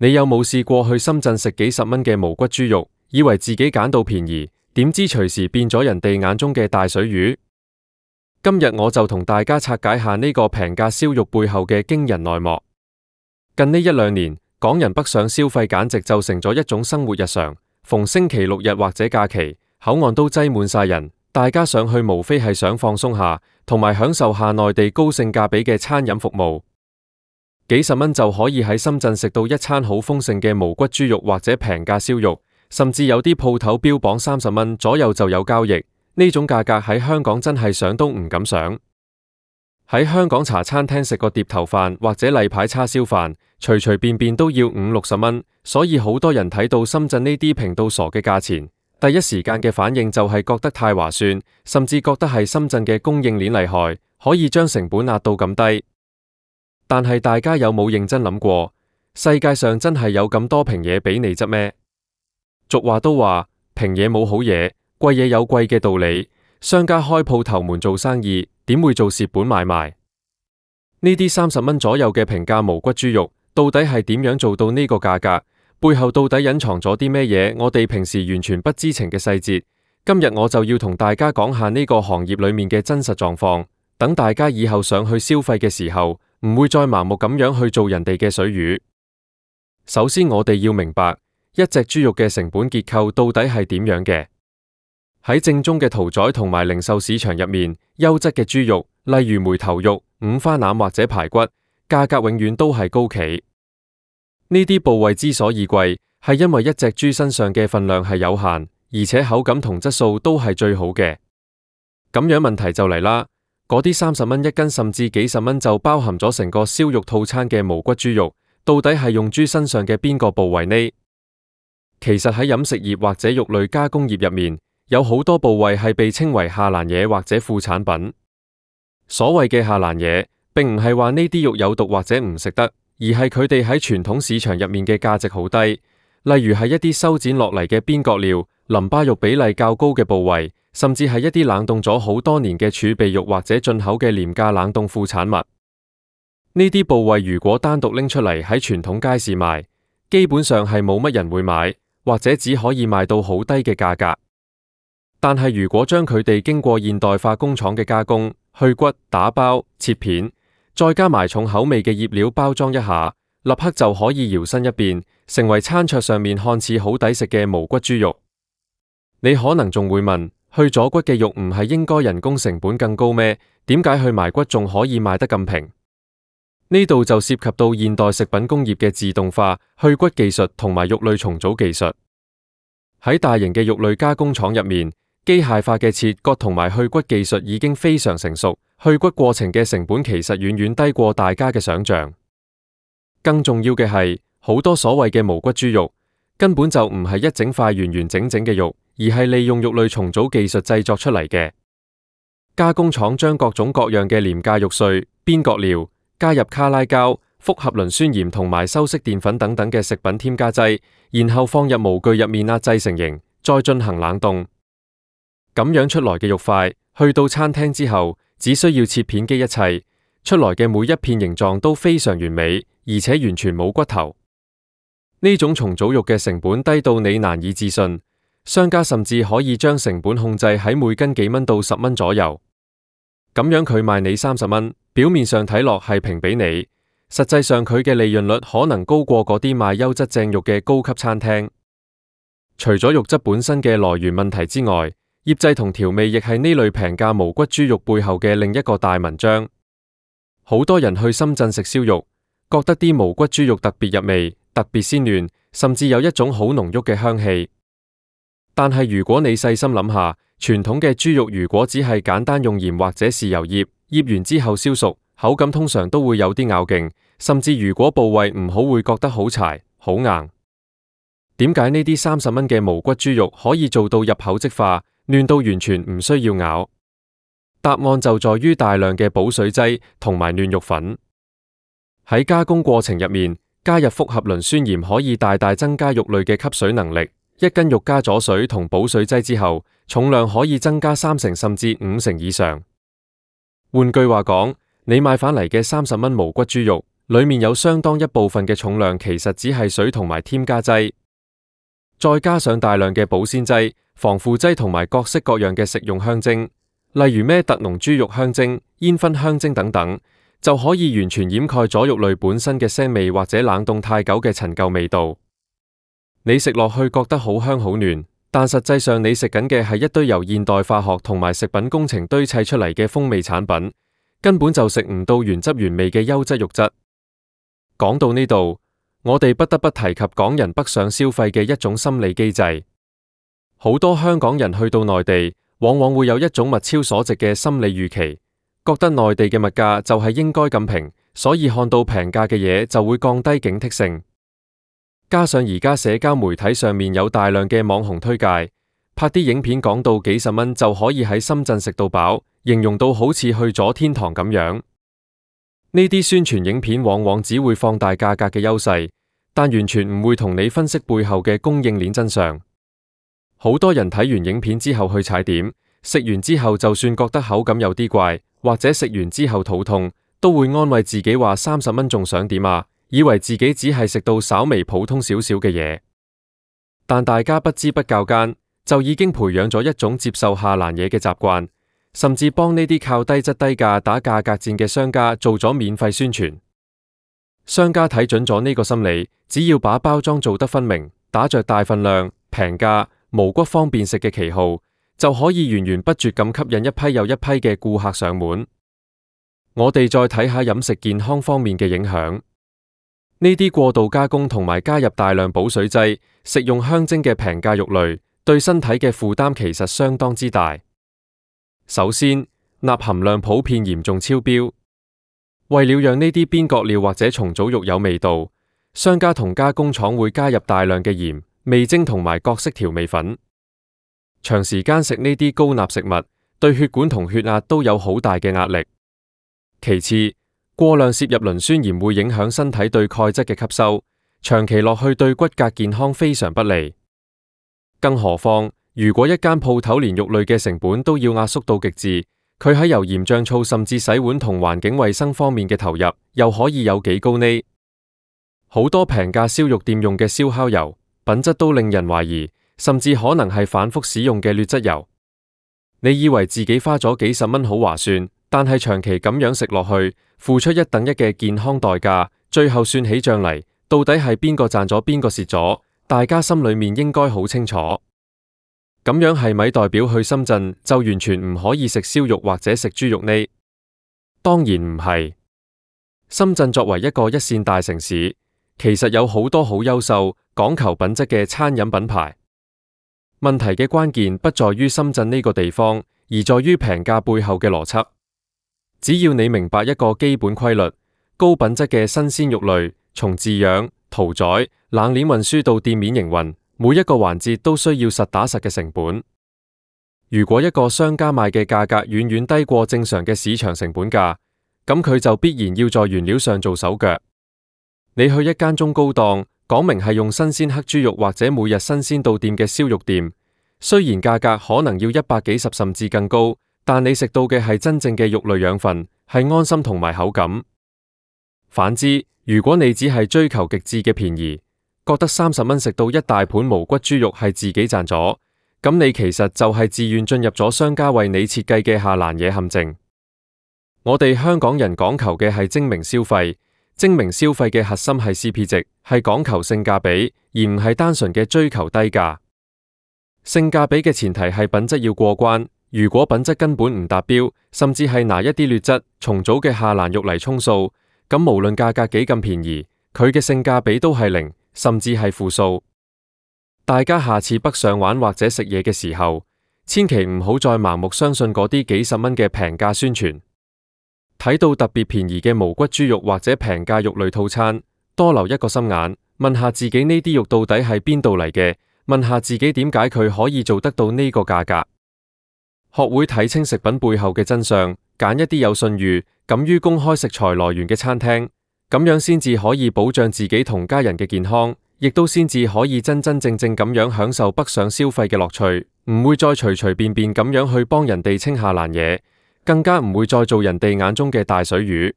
你有冇試過去深圳食幾十蚊嘅無骨豬肉，以為自己揀到便宜，點知隨時變咗人哋眼中嘅大水魚？今日我就同大家拆解下呢個平價燒肉背後嘅驚人內幕。近呢一兩年，港人北上消費簡直就成咗一種生活日常，逢星期六日或者假期，口岸都擠滿晒人，大家上去無非係想放鬆下，同埋享受下內地高性價比嘅餐飲服務。幾十蚊就可以喺深圳食到一餐好豐盛嘅無骨豬肉或者平價燒肉，甚至有啲鋪頭標榜30蚊左右就有交易。呢種價格喺香港真係想都唔敢想。喺香港茶餐廳食個碟頭飯或者例牌叉燒飯，隨隨便便都要50、60蚊，所以好多人睇到深圳呢啲平到傻嘅價錢，第一時間嘅反應就係覺得太划算，甚至覺得係深圳嘅供應鏈厲害，可以將成本壓到咁低。但係大家有冇認真諗過，世界上真係有咁多平嘢俾你執咩？俗話都話平嘢冇好嘢，貴嘢有貴嘅道理。商家開鋪頭門做生意，點會做蝕本買賣？呢啲30蚊左右嘅平價無骨豬肉，到底係點樣做到呢個價格？背後到底隱藏咗啲咩嘢？我哋平時完全不知情嘅細節，今日我就要同大家講下呢個行業裏面嘅真實狀況，等大家以後上去消費嘅時候，唔會再盲目咁樣去做人哋嘅水魚。首先我哋要明白，一隻豬肉嘅成本結構到底係點樣嘅。喺正宗嘅屠宰同埋零售市場入面，優質嘅豬肉，例如梅頭肉、五花腩或者排骨，價格永遠都係高企。呢啲部位之所以貴，係因為一隻豬身上嘅份量係有限，而且口感同質素都係最好嘅。咁樣問題就嚟啦，嗰啲30蚊一斤甚至幾十蚊就包含咗成個燒肉套餐嘅無骨豬肉，到底係用豬身上嘅邊個部位呢？其實喺飲食業或者肉類加工業入面，有好多部位係被稱為下欄嘢或者副產品。所謂嘅下欄嘢，並唔係話呢啲肉有毒或者唔食得，而係佢哋喺傳統市場入面嘅價值好低。例如係一啲修剪落嚟嘅邊角料、淋巴肉比例較高嘅部位，甚至係一啲冷凍咗好多年嘅儲備肉或者進口嘅廉價冷凍副產物。呢啲部位如果單獨拎出嚟喺傳統街市賣，基本上係冇乜人會買，或者只可以賣到好低嘅價格。但係如果將佢哋經過現代化工廠嘅加工、去骨、打包、切片，再加埋重口味嘅醃料包裝一下，立刻就可以搖身一變，成為餐桌上面看似好抵食嘅無骨豬肉。你可能仲會問，去咗骨嘅肉唔係應該人工成本更高咩？點解去埋骨仲可以賣得咁平？呢度就涉及到現代食品工業嘅自動化、去骨技術同埋肉類重組技術。喺大型嘅肉類加工廠入面，機械化嘅切割同埋去骨技術已經非常成熟，去骨過程嘅成本其實遠遠低過大家嘅想象。更重要嘅係，好多所謂嘅無骨豬肉根本就唔係一整塊完完整整嘅肉，而係利用肉類重組技術製作出嚟嘅。加工廠將各種各樣嘅廉價肉碎、邊角料加入卡拉膠、複合磷酸鹽同埋修飾澱粉等等嘅食品添加劑，然後放入模具入面壓製成型，再進行冷凍。咁樣出來嘅肉塊，去到餐廳之後，只需要切片機一砌，出來嘅每一片形狀都非常完美，而且完全冇骨頭。呢種重組肉嘅成本低到你難以置信，商家甚至可以將成本控制喺每斤幾蚊到10蚊左右。咁樣佢賣你30蚊，表面上睇落係平俾你，實際上佢嘅利潤率可能高過嗰啲賣優質正肉嘅高級餐廳。除咗肉質本身嘅來源問題之外，醃製同調味亦係呢類平價無骨豬肉背後嘅另一個大文章。好多人去深圳食燒肉，覺得啲無骨豬肉特別入味，特別鮮嫩，甚至有一種好濃郁嘅香氣。但係如果你細心諗下，傳統嘅豬肉如果只係簡單用鹽或者豉油醃，醃完之後燒熟，口感通常都會有啲咬勁，甚至如果部位唔好會覺得好柴、好硬。點解呢啲30蚊嘅無骨豬肉可以做到入口即化，嫩到完全唔需要咬？答案就在於大量嘅保水劑同埋嫩肉粉。喺加工過程入面，加入複合磷酸鹽可以大大增加肉類嘅吸水能力。一斤肉加咗水同保水劑之後，重量可以增加3成甚至5成以上。換句話講，你買返嚟嘅30蚊無骨豬肉，裡面有相當一部分嘅重量其實只係水同埋添加劑，再加上大量嘅保鮮劑、防腐劑同埋各式各樣嘅食用香精，例如咩特濃豬肉香精、煙燻香精等等，就可以完全掩蓋咗肉類本身嘅腥味或者冷凍太久嘅陳舊味道。你食落去覺得好香好嫩，但實際上你食緊嘅係一堆由現代化學同埋食品工程堆砌出嚟嘅風味產品，根本就食唔到原汁原味嘅優質肉質。講到呢度，我哋不得不提及港人北上消費嘅一種心理機制。好多香港人去到內地，往往會有一種物超所值嘅心理預期，覺得內地嘅物價就係應該咁平，所以看到平價嘅嘢就會降低警惕性。加上而家社交媒體上面有大量嘅網紅推介，拍啲影片講到幾十蚊就可以喺深圳食到飽，形容到好似去咗天堂咁樣。呢啲宣傳影片往往只會放大價格嘅優勢，但完全唔會同你分析背後嘅供應鏈真相。好多人睇完影片之後去踩點，食完之後就算覺得口感有啲怪，或者食完之後肚痛，都會安慰自己話30蚊仲想點啊，以為自己只係食到稍微普通少少嘅嘢。但大家不知不覺間就已經培養咗一種接受下欄嘢嘅習慣，甚至幫呢啲靠低質低價打價格戰嘅商家做咗免費宣傳。商家睇準咗呢個心理，只要把包裝做得分明，打着大份量、平價、無骨方便食嘅旗號，就可以源源不絕咁吸引一批又一批嘅顧客上門。我哋再睇下飲食健康方面嘅影響。呢啲過度加工同埋加入大量補水劑、食用香精嘅平價肉類，對身體嘅負擔其實相當之大。首先，鈉含量普遍嚴重超標。為了讓呢啲邊角料或者重組肉有味道，商家同加工廠會加入大量嘅鹽、味精同埋各式調味粉。長時間食呢啲高鈉食物，對血管同血壓都有好大嘅壓力。其次，過量攝入磷酸鹽會影響身體對鈣質嘅吸收，長期落去對骨骼健康非常不利。更何況，如果一間鋪頭連肉類嘅成本都要壓縮到極致，佢喺油鹽醬醋甚至洗碗同環境衛生方面嘅投入，又可以有幾高呢？好多平價燒肉店用嘅燒烤油，品質都令人懷疑，甚至可能係反覆使用嘅劣質油。你以為自己花咗幾十蚊好划算，但係長期咁樣食落去，付出一等一嘅健康代價，最後算起賬嚟，到底係邊個賺咗邊個蝕咗？大家心裏面應該好清楚。咁樣係咪代表去深圳就完全唔可以食燒肉或者食豬肉呢？當然唔係。深圳作為一個一線大城市，其實有好多好優秀、講求品質嘅餐飲品牌。問題嘅關鍵不在於深圳呢個地方，而在於平價背後嘅邏輯。只要你明白一個基本規律，高品質嘅新鮮肉類，從飼養、屠宰、冷鏈運輸到店面營運，每一個環節都需要實打實嘅成本。如果一個商家賣嘅價格遠遠低過正常嘅市場成本價，咁佢就必然要在原料上做手腳。你去一間中高檔，講明係用新鮮黑豬肉或者每日新鮮到店嘅燒肉店，雖然價格可能要100幾十甚至更高，但你食到嘅係真正嘅肉類養分，係安心同埋口感。反之，如果你只係追求極致嘅便宜，覺得30蚊食到一大盤無骨豬肉係自己賺咗，咁你其實就係自願進入咗商家為你設計嘅下欄嘢陷阱。我哋香港人講求嘅係精明消費，精明消費嘅核心係 CP 值，係講求性價比，而唔係單純嘅追求低價。性價比嘅前提係品質要過關，如果品質根本唔達標，甚至係拿一啲劣質重組嘅下欄肉嚟充數，咁無論價格幾咁便宜，佢嘅性價比都係零，甚至係負數。大家下次北上玩或者食嘢嘅時候，千祈唔好再盲目相信嗰啲幾十蚊嘅平價宣傳。睇到特別便宜嘅無骨豬肉或者平價肉類套餐，多留一個心眼，問下自己呢啲肉到底係邊度嚟嘅，問下自己點解佢可以做得到呢個價格。學會睇清食品背後嘅真相，揀一啲有信譽、敢於公開食材來源嘅餐廳，咁樣先至可以保障自己同家人嘅健康，亦都先至可以真真正正咁樣享受北上消費嘅樂趣，唔會再隨隨便便咁樣去幫人哋清下欄嘢，更加唔會再做人哋眼中嘅大水魚。